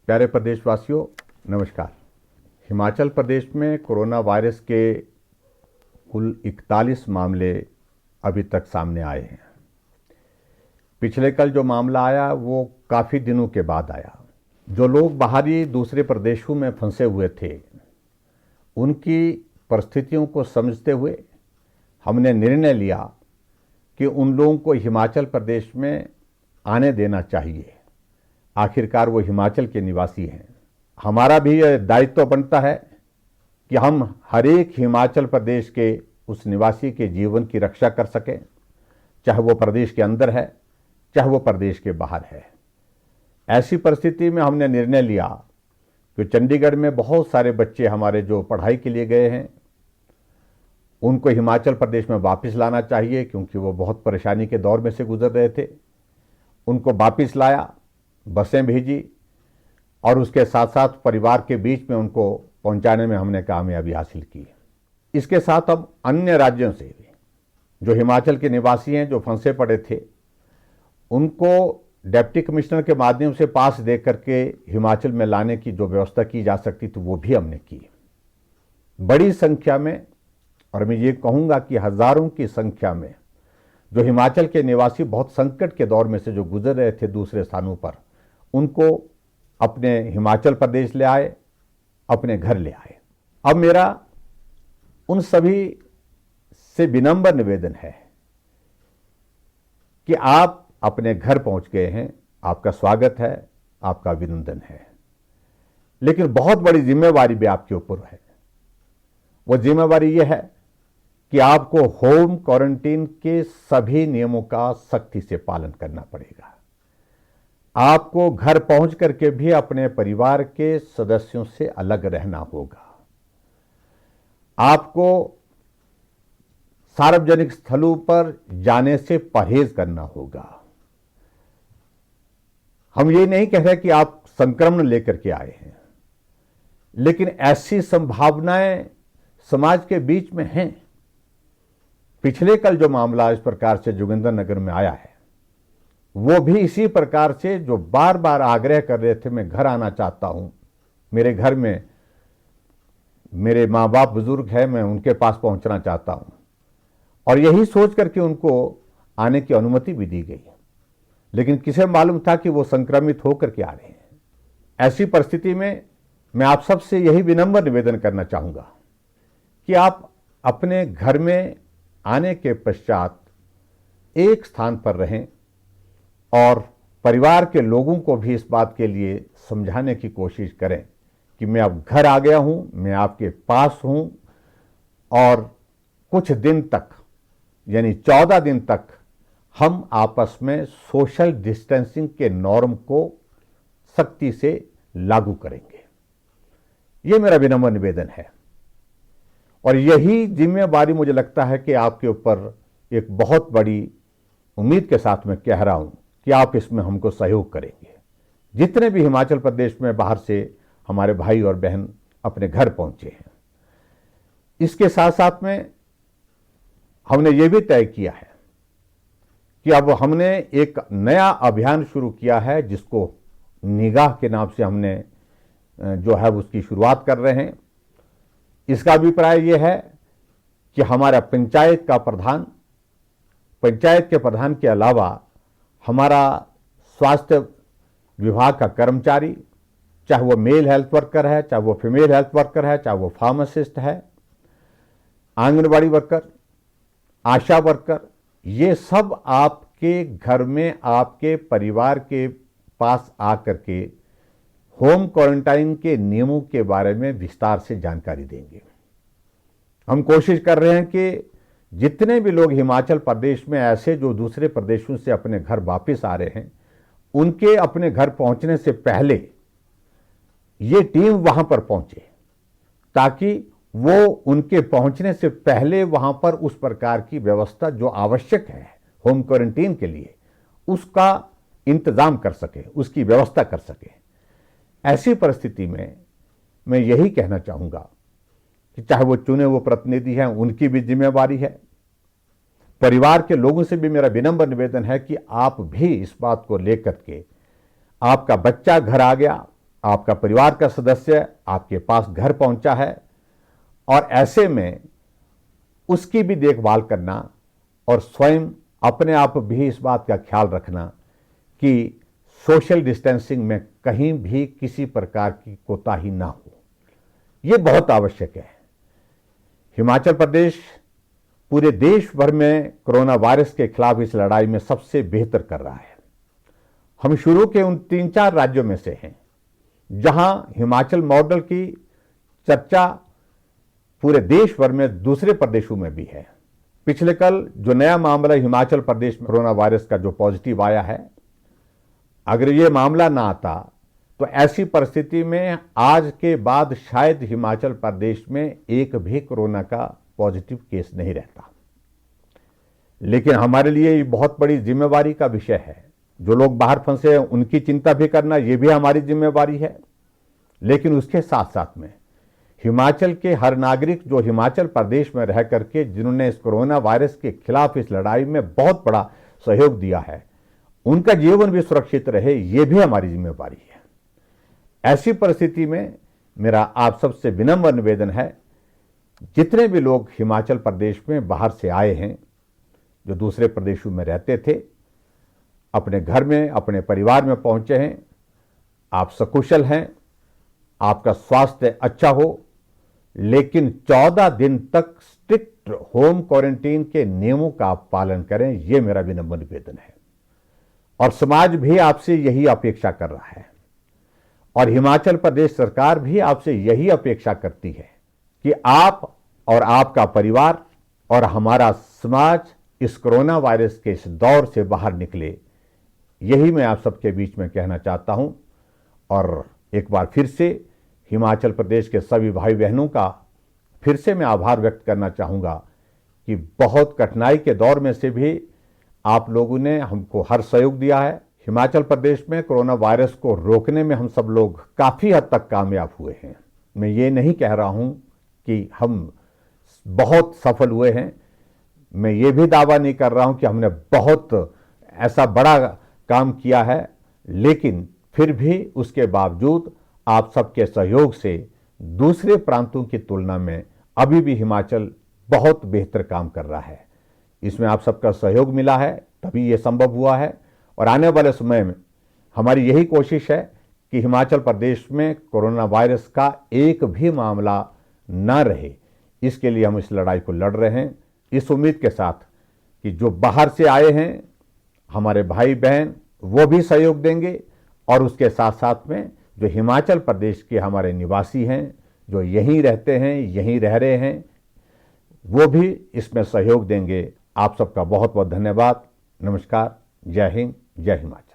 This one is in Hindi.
प्यारे प्रदेशवासियों, नमस्कार। हिमाचल प्रदेश में कोरोना वायरस के कुल 41 मामले अभी तक सामने आए हैं। पिछले कल जो मामला आया वो काफ़ी दिनों के बाद आया। जो लोग बाहरी दूसरे प्रदेशों में फंसे हुए थे, उनकी परिस्थितियों को समझते हुए हमने निर्णय लिया कि उन लोगों को हिमाचल प्रदेश में आने देना चाहिए। आखिरकार वो हिमाचल के निवासी हैं। हमारा भी यह दायित्व बनता है कि हम हर एक हिमाचल प्रदेश के उस निवासी के जीवन की रक्षा कर सकें, चाहे वो प्रदेश के अंदर है, चाहे वो प्रदेश के बाहर है। ऐसी परिस्थिति में हमने निर्णय लिया कि चंडीगढ़ में बहुत सारे बच्चे हमारे जो पढ़ाई के लिए गए हैं, उनको हिमाचल प्रदेश में वापस लाना चाहिए, क्योंकि वो बहुत परेशानी के दौर में से गुजर रहे थे। उनको वापस लाया, बसें भेजी और उसके साथ साथ परिवार के बीच में उनको पहुंचाने में हमने कामयाबी हासिल की। इसके साथ अब अन्य राज्यों से जो हिमाचल के निवासी हैं, जो फंसे पड़े थे, उनको डिप्टी कमिश्नर के माध्यम से पास दे करके हिमाचल में लाने की जो व्यवस्था की जा सकती थी वो भी हमने की। बड़ी संख्या में, और मैं ये कहूँगा कि हज़ारों की संख्या में जो हिमाचल के निवासी बहुत संकट के दौर में से जो गुजर रहे थे दूसरे स्थानों पर, उनको अपने हिमाचल प्रदेश ले आए, अपने घर ले आए। अब मेरा उन सभी से विनम्र निवेदन है कि आप अपने घर पहुंच गए हैं, आपका स्वागत है, आपका अभिनंदन है, लेकिन बहुत बड़ी जिम्मेवारी भी आपके ऊपर है। वो जिम्मेवारी ये है कि आपको होम क्वारंटीन के सभी नियमों का सख्ती से पालन करना पड़ेगा। आपको घर पहुंच करके भी अपने परिवार के सदस्यों से अलग रहना होगा। आपको सार्वजनिक स्थलों पर जाने से परहेज करना होगा। हम ये नहीं कह रहे कि आप संक्रमण लेकर के आए हैं, लेकिन ऐसी संभावनाएं समाज के बीच में हैं। पिछले कल जो मामला इस प्रकार से जोगिंद्रनगर में आया है, वो भी इसी प्रकार से जो बार बार आग्रह कर रहे थे, मैं घर आना चाहता हूं, मेरे घर में मेरे माँ बाप बुजुर्ग हैं, मैं उनके पास पहुंचना चाहता हूं, और यही सोच करके उनको आने की अनुमति भी दी गई। लेकिन किसे मालूम था कि वो संक्रमित होकर के आ रहे हैं। ऐसी परिस्थिति में मैं आप सबसे यही विनम्र निवेदन करना चाहूंगा कि आप अपने घर में आने के पश्चात एक स्थान पर रहें और परिवार के लोगों को भी इस बात के लिए समझाने की कोशिश करें कि मैं अब घर आ गया हूं, मैं आपके पास हूं, और कुछ दिन तक, यानी 14 दिन तक हम आपस में सोशल डिस्टेंसिंग के नॉर्म को सख्ती से लागू करेंगे। ये मेरा विनम्र निवेदन है, और यही जिम्मेवारी मुझे लगता है कि आपके ऊपर एक बहुत बड़ी उम्मीद के साथ मैं कह रहा हूं कि आप इसमें हमको सहयोग करेंगे। जितने भी हिमाचल प्रदेश में बाहर से हमारे भाई और बहन अपने घर पहुंचे हैं, इसके साथ साथ में हमने ये भी तय किया है कि अब हमने एक नया अभियान शुरू किया है, जिसको निगाह के नाम से हमने जो है उसकी शुरुआत कर रहे हैं। इसका अभिप्राय यह है कि हमारा पंचायत के प्रधान के अलावा हमारा स्वास्थ्य विभाग का कर्मचारी, चाहे वो मेल हेल्थ वर्कर है, चाहे वो फीमेल हेल्थ वर्कर है, चाहे वो फार्मासिस्ट है, आंगनबाड़ी वर्कर, आशा वर्कर, ये सब आपके घर में आपके परिवार के पास आकर के होम क्वारंटाइन के नियमों के बारे में विस्तार से जानकारी देंगे। हम कोशिश कर रहे हैं कि जितने भी लोग हिमाचल प्रदेश में ऐसे जो दूसरे प्रदेशों से अपने घर वापस आ रहे हैं, उनके अपने घर पहुंचने से पहले ये टीम वहां पर पहुंचे, ताकि वो उनके पहुंचने से पहले वहां पर उस प्रकार की व्यवस्था जो आवश्यक है होम क्वारंटीन के लिए, उसका इंतजाम कर सके, उसकी व्यवस्था कर सके। ऐसी परिस्थिति में मैं यही कहना चाहूंगा कि चाहे वो चुने हुए प्रतिनिधि हैं, उनकी भी जिम्मेवारी है। परिवार के लोगों से भी मेरा विनम्र निवेदन है कि आप भी इस बात को लेकर के, आपका बच्चा घर आ गया, आपका परिवार का सदस्य आपके पास घर पहुंचा है और ऐसे में उसकी भी देखभाल करना और स्वयं अपने आप भी इस बात का ख्याल रखना कि सोशल डिस्टेंसिंग में कहीं भी किसी प्रकार की कोताही ना हो, ये बहुत आवश्यक है। हिमाचल प्रदेश पूरे देश भर में कोरोना वायरस के खिलाफ इस लड़ाई में सबसे बेहतर कर रहा है। हम शुरू के उन 3-4 राज्यों में से हैं जहां हिमाचल मॉडल की चर्चा पूरे देश भर में दूसरे प्रदेशों में भी है। पिछले कल जो नया मामला हिमाचल प्रदेश में कोरोना वायरस का जो पॉजिटिव आया है, अगर ये मामला ना आता तो ऐसी परिस्थिति में आज के बाद शायद हिमाचल प्रदेश में एक भी कोरोना का पॉजिटिव केस नहीं रहता। लेकिन हमारे लिए ये बहुत बड़ी जिम्मेवारी का विषय है। जो लोग बाहर फंसे हैं उनकी चिंता भी करना ये भी हमारी जिम्मेवारी है। लेकिन उसके साथ साथ में हिमाचल के हर नागरिक जो हिमाचल प्रदेश में रह करके जिन्होंने इस कोरोना वायरस के खिलाफ इस लड़ाई में बहुत बड़ा सहयोग दिया है, उनका जीवन भी सुरक्षित रहे, ये भी हमारी जिम्मेवारी है। ऐसी परिस्थिति में मेरा आप सबसे विनम्र निवेदन है, जितने भी लोग हिमाचल प्रदेश में बाहर से आए हैं, जो दूसरे प्रदेशों में रहते थे, अपने घर में अपने परिवार में पहुंचे हैं, आप सकुशल हैं, आपका स्वास्थ्य अच्छा हो, लेकिन 14 दिन तक स्ट्रिक्ट होम क्वारंटीन के नियमों का आप पालन करें, यह मेरा विनम्र निवेदन है। और समाज भी आपसे यही अपेक्षा कर रहा है और हिमाचल प्रदेश सरकार भी आपसे यही अपेक्षा करती है कि आप और आपका परिवार और हमारा समाज इस कोरोना वायरस के इस दौर से बाहर निकले। यही मैं आप सबके बीच में कहना चाहता हूं। और एक बार फिर से हिमाचल प्रदेश के सभी भाई बहनों का फिर से मैं आभार व्यक्त करना चाहूँगा कि बहुत कठिनाई के दौर में से भी आप लोगों ने हमको हर सहयोग दिया है। हिमाचल प्रदेश में कोरोना वायरस को रोकने में हम सब लोग काफ़ी हद तक कामयाब हुए हैं। मैं ये नहीं कह रहा हूँ कि हम बहुत सफल हुए हैं, मैं ये भी दावा नहीं कर रहा हूँ कि हमने बहुत ऐसा बड़ा काम किया है, लेकिन फिर भी उसके बावजूद आप सबके सहयोग से दूसरे प्रांतों की तुलना में अभी भी हिमाचल बहुत बेहतर काम कर रहा है। इसमें आप सबका सहयोग मिला है, तभी ये संभव हुआ है। और आने वाले समय में हमारी यही कोशिश है कि हिमाचल प्रदेश में कोरोना वायरस का एक भी मामला न रहे। इसके लिए हम इस लड़ाई को लड़ रहे हैं, इस उम्मीद के साथ कि जो बाहर से आए हैं हमारे भाई बहन वो भी सहयोग देंगे, और उसके साथ साथ में जो हिमाचल प्रदेश के हमारे निवासी हैं, जो यहीं रहते हैं, यहीं रह रहे हैं, वो भी इसमें सहयोग देंगे। आप सबका बहुत बहुत धन्यवाद। नमस्कार। जय हिंद, जय हिमाचल।